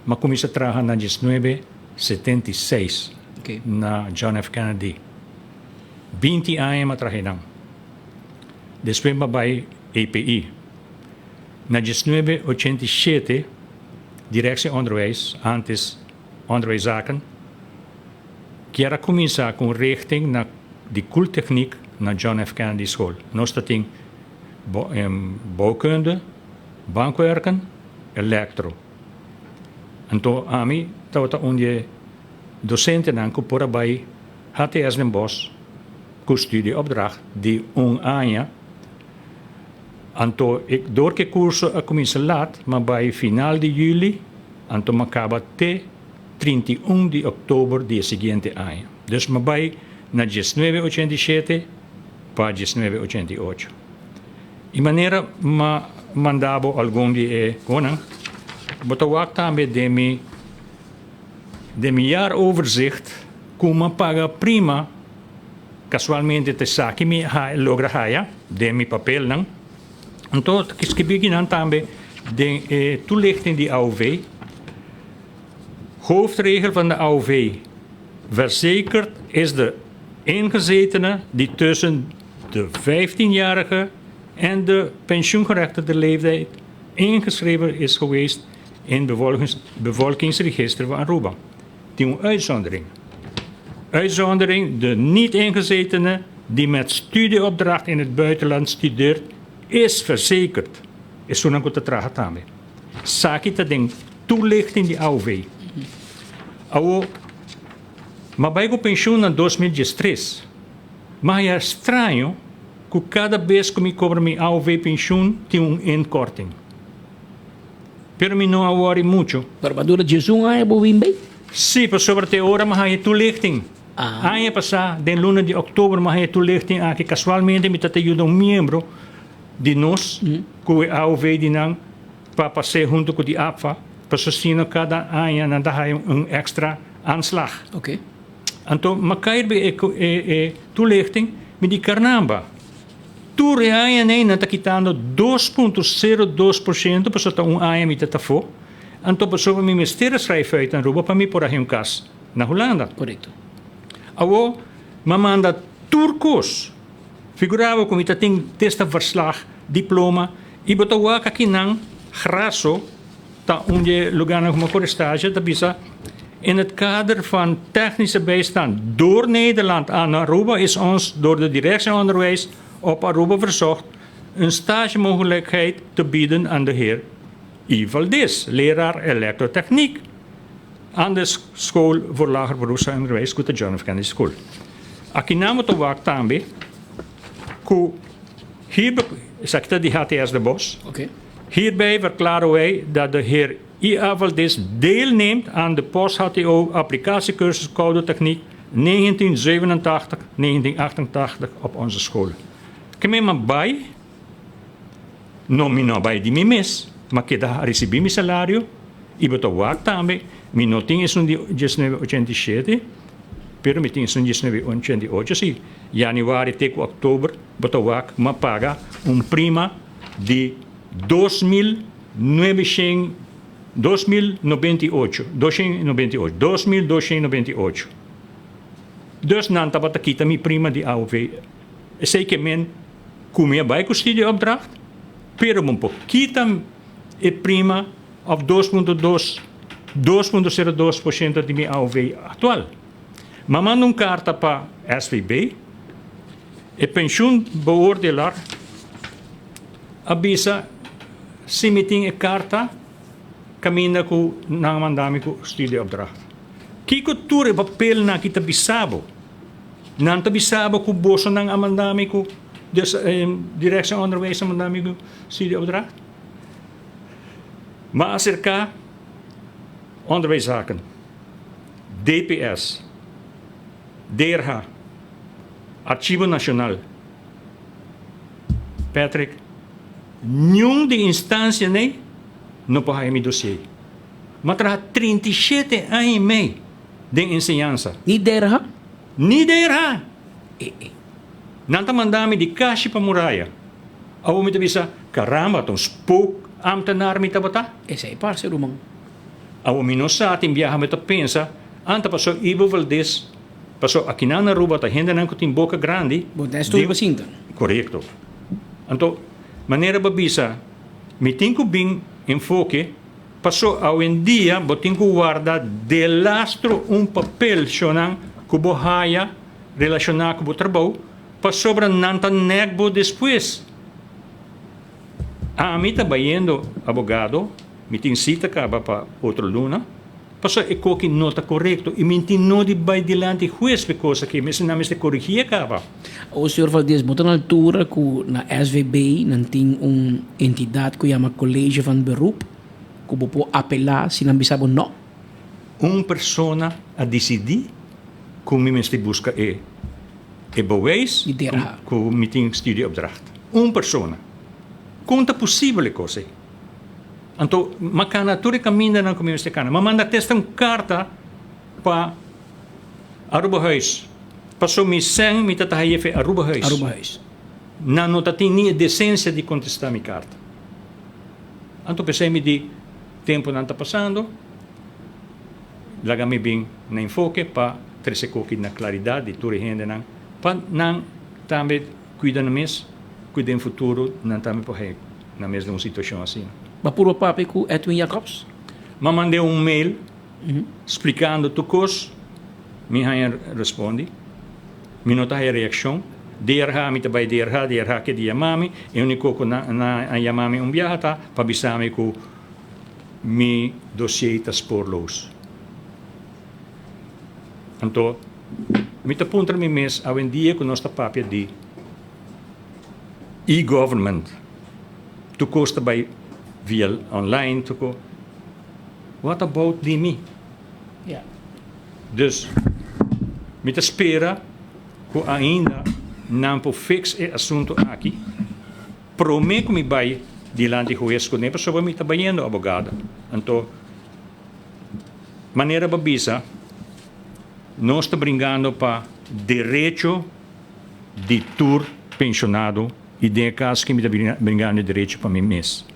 Makumisa trabaja na 1976 Okay. na John F. Kennedy. 20 anos matraje lang. Después mabay API. Na 1987, Directie Onderwijs, antes Onderwijszaken, quiera começar com richting na de koeltechniek na John F. Kennedy School. Nós temos bouwkunde, bankwerken, elektro. Então, a mim, estava onde docenten aan kupora bij HTS Den Bosch, com studieopdracht die ano. Anto ik door que curso a começar laat, maar bij final de juli, anto acaba te 31 de oktober de seguinte ano. Dus maar bij na 1987 para 1988. E maneira ma mandavo algum de konang, botawak tambe de mi jaaroverzicht, como paga prima, casualmente te saki mi logra haya, de mi papel nang. Então, que beginnen tambe de toelichting die AOV. Hoofdregel van de AOV. Verzekerd is de ingezetene die tussen de 15-jarige en de pensioengerechtigde leeftijd ingeschreven is geweest in het bevolkingsregister van Aruba. Die een uitzondering. Uitzondering, de niet-ingezetene die met studieopdracht in het buitenland studeert, is verzekerd. Is zo'n goed te tragen daarmee. Saki dat ding toelichting die AOV. Maar bij de pensioen in 2013, maar je estranho que cada vez que me cobra mijn AOV pensioen, tem inkorting. Pero me não worry muito. Barbadura de zoom ay bovimbe. Sim, por sobre te hora maar je toelichting. Ano passado, den luna de oktober, maar je toelichting que casualmente me te ajuda membro de nós, que AOV de nang, para passear junto com de APFA, para sostener cada ano na daai extra aanslag. Okay. Então, makair bij toelichting met die carnamba. Tu reaia nem na quitando 2,02% para sota ano met te fo. Então, para sobre mi mistério schrijf uit en roepen para mi por een kas na Holanda. Correcto. Awo, mamanda turcos. Figurava como ita ting testa verslag, diploma, e botawa kakinang graso, ta onde lugar na como stage, da bisa in het kader van technische bijstand door Nederland aan Aruba is ons door de directie onderwijs op Aruba verzocht een stagemogelijkheid te bieden aan de heer I. Valdez, leraar elektrotechniek aan de school voor lager beroepsonderwijs, de John F. Kennedy School. Akinamo to wak tambe, hier zeg ik die HTS de Bos. Okay. Hierbij verklaren wij dat de heer I.A. Valdez deelneemt aan de post-HTO applicatiecursus Koude Techniek 1987-1988 op onze school. Ik ben maar bij, no bij die me mis, maar ik recebi mijn salario, ik ben toch wacht tambe, mijn noting is nu 1987, pero me tinha son 1988, sim. Januari até outubro, botawak ma paga prima de 2.298. Dus nanta bata kita mi prima de AOV. Zeker men kumia bij studieopdracht, pero un poquito e prima of 2,02% de mi AOV actual. Maar manda een kaart para SVB. E pensioenbeoordelaar avisa se meting een kaarta camina ku nang mandami ku studieopdracht. Kiko ture papel na kita bisabo. Nanta bisabo ku boso nang amandami ku directie onderwijs amandami ku studieopdracht. Maar acerca onderwijszaken, DPS, DRH, Archivo Nacional. Patrick, nenhum de instância nem no pagai mi dossiê. Mas tra 37 anos e meio de ensinança. Ni derha? Ni DRH. Nanta mandami di Kashi pa Muraya. Awo mi bisa, caramba, tong spook ambtenaar mi tabata. Esa ay parse rumang. Ao minosat em viaja meta pensa, anta passou Ivo Valdez, passou aqui na Aruba, tá renda não tem boca grande. Bom, estou Washington. Correto. Então, maneira babisa, me tenho bem enfoque, passou ao em dia, botinho guarda de lastro papel chonan cubo haya relacionado com o trabalho, passou para nanta negbo depois. A mim trabalhando abogado, me tem cita acaba para outro luna, passou e que nota correto e me tem no de vai dilante juiz porque que me não me corrigir acaba. O senhor Valdez, botou na altura que na SVB não tem entidade que chama Colégio van Beroep, que pode apelar se não bisabo não. Persona a decidir como me busca é bewijs que me tem studie opdracht. Persona. Conta possível coisa. Então, makana tudo caminha na como este cana. Manda testa carta para Aruba Huis. Passou me sem me tatahaye fe Aruba Huis. Aruba Huis. Não nota tem nem decência de contestar minha carta. Então pensei me de tempo não está passando. Laga-me bem na enfoque para trazer coque na claridade de tudo rende não. Para não também cuidar no mês, cuidar no futuro, não também por aí na mesma situação assim. Bapuro papi com Edwin Jacobs? Mas mandei mail explicando tu coisa, me responde, me nota a reação, DRH me também DRH que dia mami, e único que na yamami viaja para bisame que mi dossier está sporloos. Então, me te apunta me mês ao em dia que nossa papia de e-government, tu costa bij via online, tu what about die me? Yeah. Dus, me te espera que ainda não po fix e assunto aqui, prometo me vai dilante juiz que nem pessoa me está banhando abogada. Então, maneira babisa, nós está brincando para direito de tur pensionado e de caso que me está brincando direito para mim mesmo.